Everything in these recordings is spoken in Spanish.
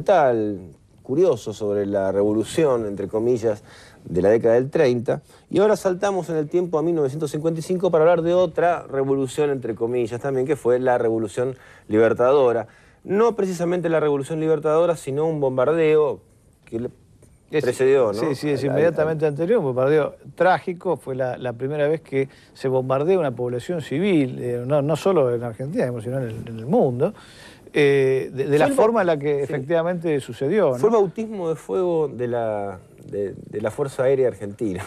Tal curioso sobre la revolución, entre comillas, de la década del 30, y ahora saltamos en el tiempo a 1955 para hablar de otra revolución, entre comillas, también, que fue la Revolución Libertadora. No precisamente la Revolución Libertadora, sino un bombardeo que precedió, ¿no? Sí, es inmediatamente anterior, un bombardeo trágico. Fue la primera vez que se bombardea una población civil, no solo en Argentina, sino en el mundo, de la forma en la que efectivamente sucedió, ¿no? Fue el bautismo de fuego de la Fuerza Aérea Argentina.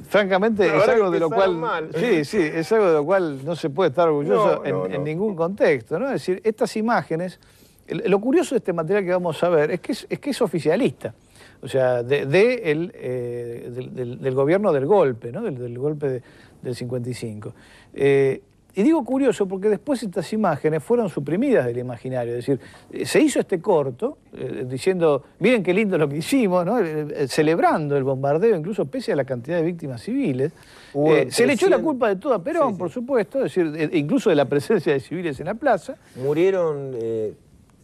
Francamente, es algo de lo cual es algo de lo cual no se puede estar orgulloso en ningún contexto, ¿no? Es decir, estas imágenes, lo curioso de este material que vamos a ver es que es oficialista, o sea, del gobierno del golpe, ¿no? Del golpe del 55. Y digo curioso porque después estas imágenes fueron suprimidas del imaginario. Es decir, se hizo este corto diciendo, miren qué lindo lo que hicimos, ¿no? Celebrando el bombardeo, incluso pese a la cantidad de víctimas civiles. Se le echó la culpa de todo a Perón, por supuesto, es decir, incluso de la presencia de civiles en la plaza. Murieron,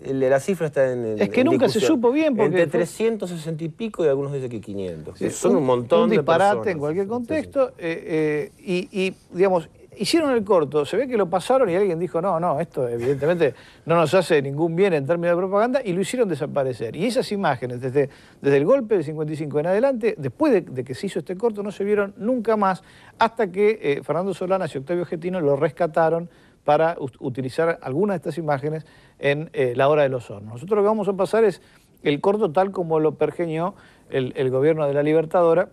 la cifra está en Es que nunca se supo bien porque... Entre 360 y pico y algunos dicen que 500. Son un montón de personas. Un disparate en cualquier contexto. Y digamos... Hicieron el corto, se ve que lo pasaron y alguien dijo, no, esto evidentemente no nos hace ningún bien en términos de propaganda, y lo hicieron desaparecer. Y esas imágenes, desde el golpe del 55 en adelante, después de que se hizo este corto, no se vieron nunca más, hasta que Fernando Solanas y Octavio Getino lo rescataron para utilizar algunas de estas imágenes en La Hora de los Hornos. Nosotros lo que vamos a pasar es el corto tal como lo pergeñó el gobierno de la Libertadora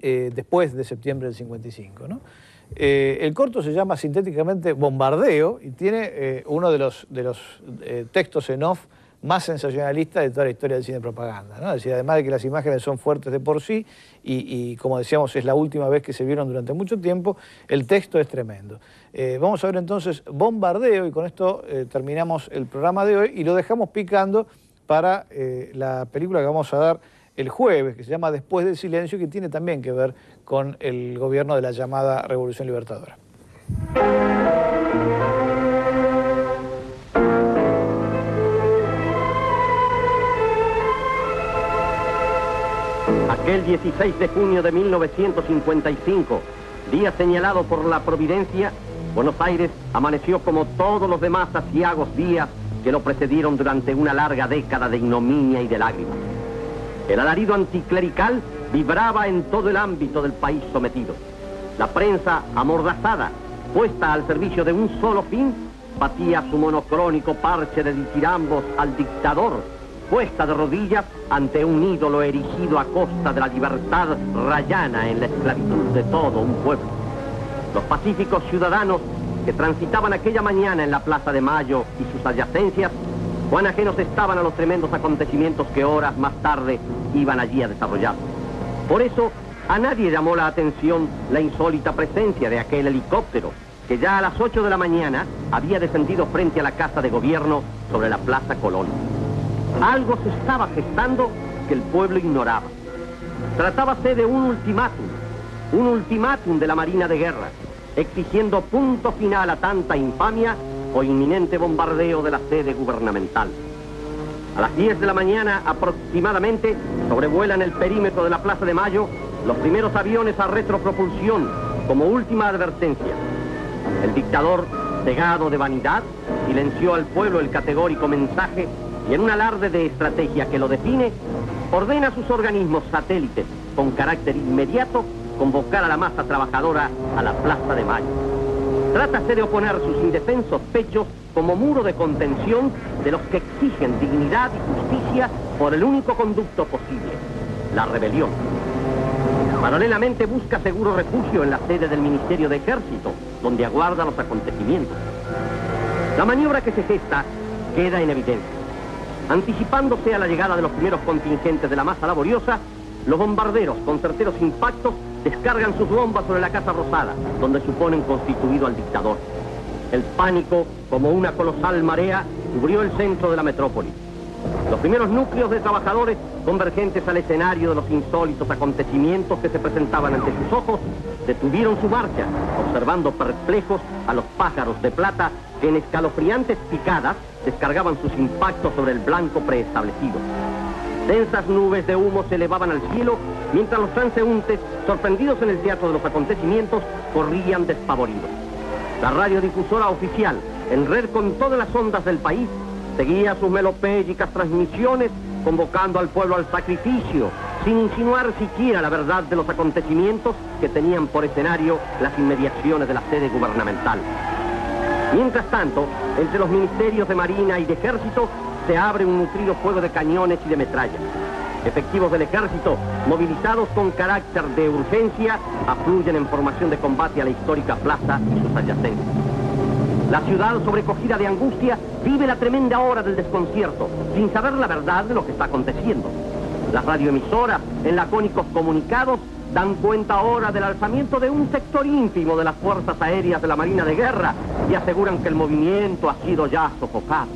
después de septiembre del 55, ¿no? El corto se llama sintéticamente Bombardeo y tiene uno de los textos en off más sensacionalistas de toda la historia del cine de propaganda, ¿no? Es decir, además de que las imágenes son fuertes de por sí y como decíamos es la última vez que se vieron durante mucho tiempo, el texto es tremendo. Vamos a ver entonces Bombardeo y con esto terminamos el programa de hoy y lo dejamos picando para la película que vamos a dar el jueves, que se llama Después del Silencio, que tiene también que ver con el gobierno de la llamada Revolución Libertadora. Aquel 16 de junio de 1955, día señalado por la Providencia, Buenos Aires amaneció como todos los demás aciagos días que lo precedieron durante una larga década de ignominia y de lágrimas. El alarido anticlerical vibraba en todo el ámbito del país sometido. La prensa, amordazada, puesta al servicio de un solo fin, batía su monocrónico parche de ditirambos al dictador, puesta de rodillas ante un ídolo erigido a costa de la libertad rayana en la esclavitud de todo un pueblo. Los pacíficos ciudadanos que transitaban aquella mañana en la Plaza de Mayo y sus adyacencias, cuán ajenos estaban a los tremendos acontecimientos que horas más tarde iban allí a desarrollar. Por eso, a nadie llamó la atención la insólita presencia de aquel helicóptero, que ya a las 8 de la mañana había descendido frente a la Casa de Gobierno sobre la Plaza Colón. Algo se estaba gestando que el pueblo ignoraba. Tratábase de un ultimátum de la Marina de Guerra, exigiendo punto final a tanta infamia o inminente bombardeo de la sede gubernamental. A las 10 de la mañana aproximadamente sobrevuelan el perímetro de la Plaza de Mayo los primeros aviones a retropropulsión como última advertencia. El dictador, cegado de vanidad, silenció al pueblo el categórico mensaje y en un alarde de estrategia que lo define, ordena a sus organismos satélites con carácter inmediato convocar a la masa trabajadora a la Plaza de Mayo. Trátase de oponer sus indefensos pechos como muro de contención de los que exigen dignidad y justicia por el único conducto posible, la rebelión. Paralelamente busca seguro refugio en la sede del Ministerio de Ejército, donde aguarda los acontecimientos. La maniobra que se gesta queda en evidencia. Anticipándose a la llegada de los primeros contingentes de la masa laboriosa, los bombarderos con certeros impactos descargan sus bombas sobre la Casa Rosada, donde suponen constituido al dictador. El pánico, como una colosal marea, cubrió el centro de la metrópoli. Los primeros núcleos de trabajadores convergentes al escenario de los insólitos acontecimientos que se presentaban ante sus ojos, detuvieron su marcha, observando perplejos a los pájaros de plata que en escalofriantes picadas descargaban sus impactos sobre el blanco preestablecido. Densas nubes de humo se elevaban al cielo, mientras los transeúntes, sorprendidos en el teatro de los acontecimientos, corrían despavoridos. La radiodifusora oficial, en red con todas las ondas del país, seguía sus melopélicas transmisiones, convocando al pueblo al sacrificio, sin insinuar siquiera la verdad de los acontecimientos que tenían por escenario las inmediaciones de la sede gubernamental. Mientras tanto, entre los ministerios de Marina y de Ejército, se abre un nutrido fuego de cañones y de metrallas. Efectivos del ejército, movilizados con carácter de urgencia, afluyen en formación de combate a la histórica plaza y sus adyacentes. La ciudad, sobrecogida de angustia, vive la tremenda hora del desconcierto, sin saber la verdad de lo que está aconteciendo. Las radioemisoras, en lacónicos comunicados, dan cuenta ahora del alzamiento de un sector ínfimo de las fuerzas aéreas de la Marina de Guerra y aseguran que el movimiento ha sido ya sofocado.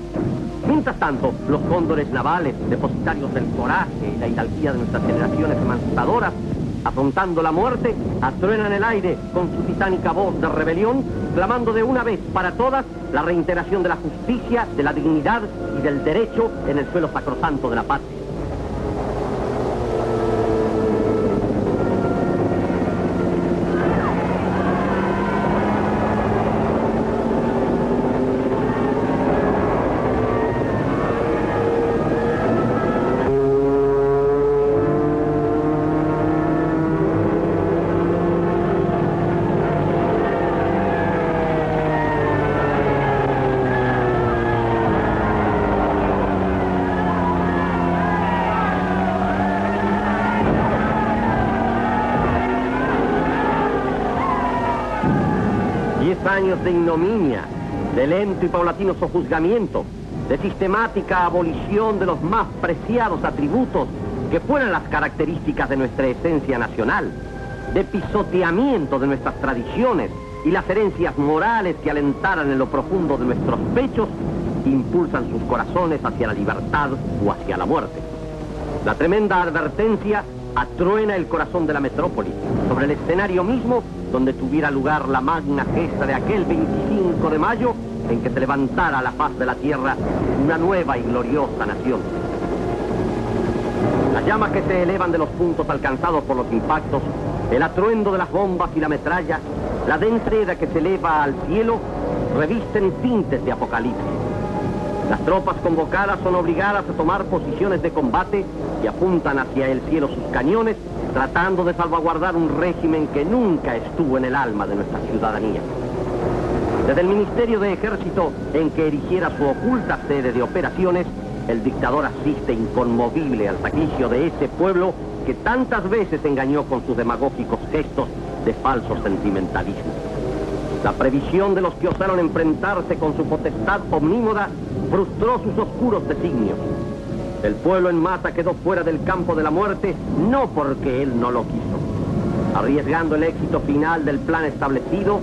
Mientras tanto, los cóndores navales, depositarios del coraje y la hidalguía de nuestras generaciones emancipadoras, afrontando la muerte, atruenan el aire con su titánica voz de rebelión, clamando de una vez para todas la reiteración de la justicia, de la dignidad y del derecho en el suelo sacrosanto de la patria. Años de ignominia, de lento y paulatino sojuzgamiento, de sistemática abolición de los más preciados atributos que fueran las características de nuestra esencia nacional, de pisoteamiento de nuestras tradiciones y las herencias morales que alentaran en lo profundo de nuestros pechos, impulsan sus corazones hacia la libertad o hacia la muerte. La tremenda advertencia atruena el corazón de la metrópoli, sobre el escenario mismo donde tuviera lugar la magna gesta de aquel 25 de mayo en que se levantara a la faz de la tierra una nueva y gloriosa nación. Las llamas que se elevan de los puntos alcanzados por los impactos, el atruendo de las bombas y la metralla, la densa seda que se eleva al cielo, revisten tintes de apocalipsis. Las tropas convocadas son obligadas a tomar posiciones de combate y apuntan hacia el cielo sus cañones, tratando de salvaguardar un régimen que nunca estuvo en el alma de nuestra ciudadanía. Desde el Ministerio de Ejército, en que erigiera su oculta sede de operaciones, el dictador asiste inconmovible al sacrificio de ese pueblo que tantas veces engañó con sus demagógicos gestos de falso sentimentalismo. La previsión de los que osaron enfrentarse con su potestad omnímoda frustró sus oscuros designios. El pueblo en masa quedó fuera del campo de la muerte, no porque él no lo quiso. Arriesgando el éxito final del plan establecido,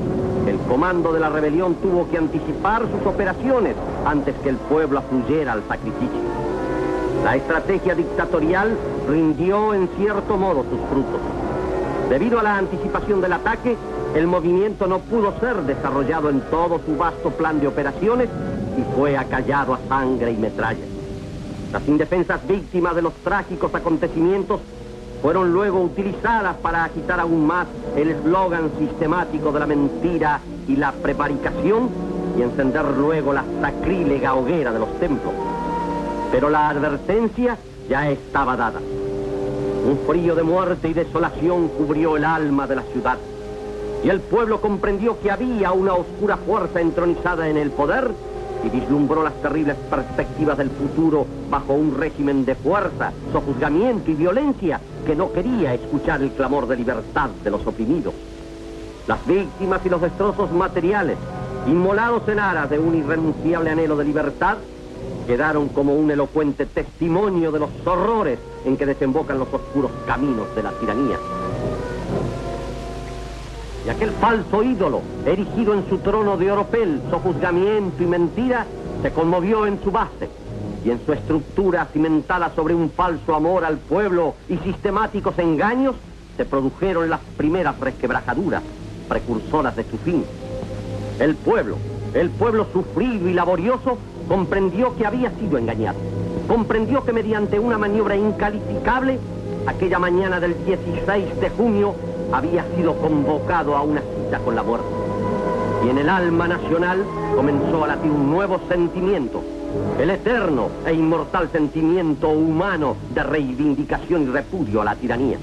el comando de la rebelión tuvo que anticipar sus operaciones antes que el pueblo afluyera al sacrificio. La estrategia dictatorial rindió en cierto modo sus frutos. Debido a la anticipación del ataque, el movimiento no pudo ser desarrollado en todo su vasto plan de operaciones y fue acallado a sangre y metralla. Las indefensas víctimas de los trágicos acontecimientos fueron luego utilizadas para agitar aún más el eslogan sistemático de la mentira y la prevaricación y encender luego la sacrílega hoguera de los templos. Pero la advertencia ya estaba dada. Un frío de muerte y desolación cubrió el alma de la ciudad y el pueblo comprendió que había una oscura fuerza entronizada en el poder y vislumbró las terribles perspectivas del futuro bajo un régimen de fuerza, sojuzgamiento y violencia que no quería escuchar el clamor de libertad de los oprimidos. Las víctimas y los destrozos materiales, inmolados en aras de un irrenunciable anhelo de libertad, quedaron como un elocuente testimonio de los horrores en que desembocan los oscuros caminos de la tiranía. Y aquel falso ídolo, erigido en su trono de oropel, sojuzgamiento y mentira, se conmovió en su base. y en su estructura cimentada sobre un falso amor al pueblo y sistemáticos engaños, se produjeron las primeras resquebrajaduras, precursoras de su fin. El pueblo sufrido y laborioso, comprendió que había sido engañado. Comprendió que mediante una maniobra incalificable, aquella mañana del 16 de junio, había sido convocado a una cita con la muerte. Y en el alma nacional comenzó a latir un nuevo sentimiento, el eterno e inmortal sentimiento humano de reivindicación y repudio a la tiranía.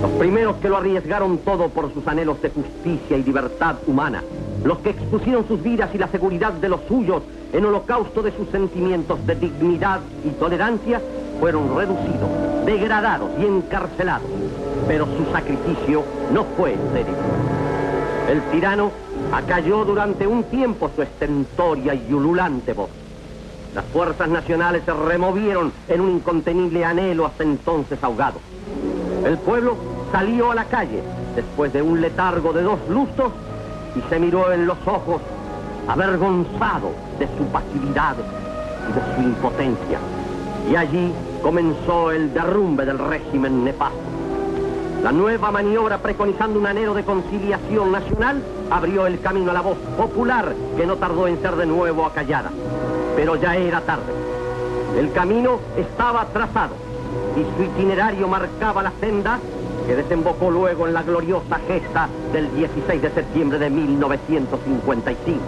Los primeros que lo arriesgaron todo por sus anhelos de justicia y libertad humana, los que expusieron sus vidas y la seguridad de los suyos en holocausto de sus sentimientos de dignidad y tolerancia, fueron reducidos, degradados y encarcelados. Pero su sacrificio no fue estéril. El tirano acalló durante un tiempo su estentoria y ululante voz. Las fuerzas nacionales se removieron en un incontenible anhelo hasta entonces ahogado. El pueblo salió a la calle después de un letargo de 2 lustros y se miró en los ojos, avergonzado de su pasividad y de su impotencia. Y allí comenzó el derrumbe del régimen nefasto. La nueva maniobra, preconizando un anhelo de conciliación nacional, abrió el camino a la voz popular, que no tardó en ser de nuevo acallada. Pero ya era tarde. El camino estaba trazado y su itinerario marcaba la senda que desembocó luego en la gloriosa gesta del 16 de septiembre de 1955.